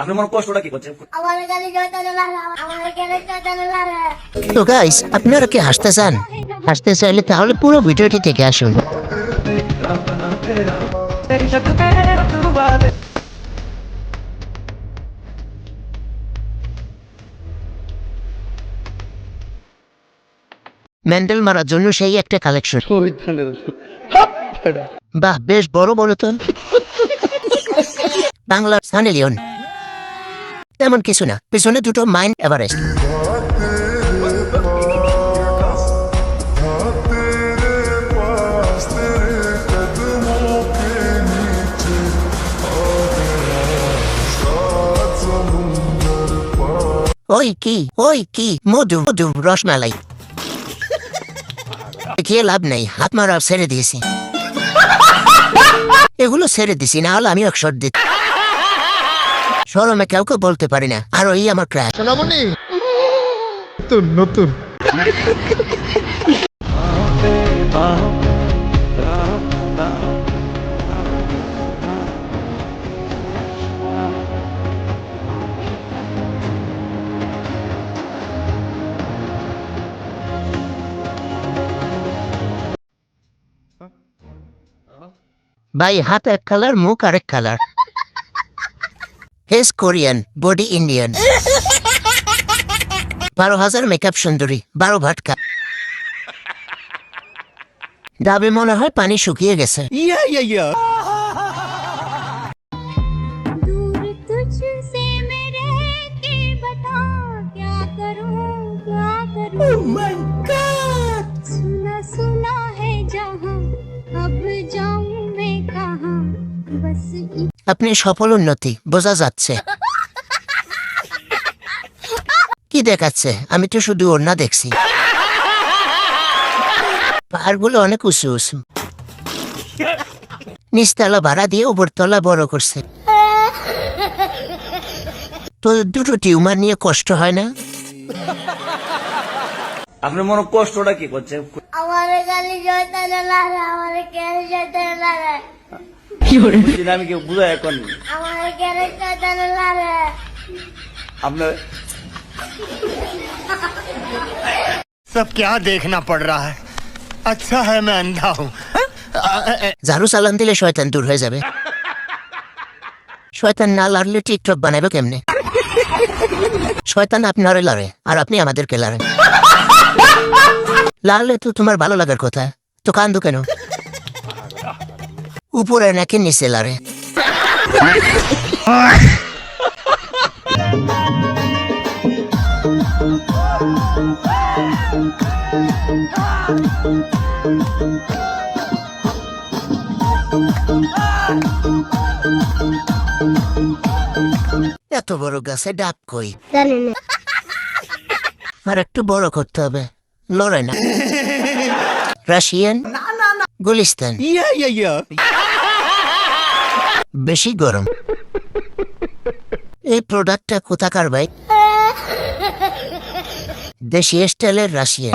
আপনি মনে কষ্টটা কি করছেন? তো গাইস, আপনারা কি হাসতে চান? হাসতে চাইলে তাহলে পুরো ভিডিওটি থেকে আসুন। ম্যান্ডেল মারার জন্য সেই একটা কালেকশন। বাহ, বেশ বড় বড় তো। বাংলার সানি লিওন তেমন কিছু না, পিছনে দুটো মাইন্ড এভারেস্ট। ওই কি মধু মধু রসমালাই খেয়ে লাভ নেই, হাত মারা ছেড়ে দিয়েছি। এগুলো ছেড়ে দিছি, না হলে আমি অক্ষর দিত শরমে কাউকে বলতে পারি না। আর ওই আমার ক্র্যাশ নতুন ভাই, হাত এক কালার, মুখ আরেক কালার। হেস কোরিয়ান, বডি ইন্ডিয়ান। 12,000 মেকআপ সুন্দরী, 12 ভাটকা। ডাবে মনে হয় পানি শুকিয়ে গেছে। दूर तुझसे मैं रह के बता क्या करूं Oh my God! सुना सुना है जहां अब जाऊं मैं कहां बस আপনি সফল উন্নতি বোঝা যাচ্ছে। কি দেখাচ্ছে? আমি তো শুধু ওড়না দেখছি। পাহাড়গুলো অনেক উঁচু উঁচু, নিচতলা ভাড়া দিয়ে উপরতলা বড় করছে। তো দুটো টিউমার নিয়ে কষ্ট হয় না? আপনি মনে কষ্টটা কি করছেন? আমি কেউ বুঝাই এখন আপনার सब क्या देखना पड़ रहा है। अच्छा है मैं अंधा हूँ। ঝাড়ু চালান দিলে শয়তান দূর হয়ে যাবে। শয়তান না লড়লে টিকটক বানাবে কেমনে? শয়তান আপনারে লড়ে আর আপনি আমাদেরকে লড়েন। লাড়লে তো তোমার ভালো লাগার কথা, তো কান্দো কেন? উপরে নাকি নিচে লড়ে? এত বড় গাছে ডাব কই? আর একটু বড় করতে হবে, লড়াই না। রাশিয়ান, গুলিস্তান, বেশি গরম। এই প্রোডাক্টটা কোথাকার ভাই? দেশি স্টাইলের রাশিয়ান।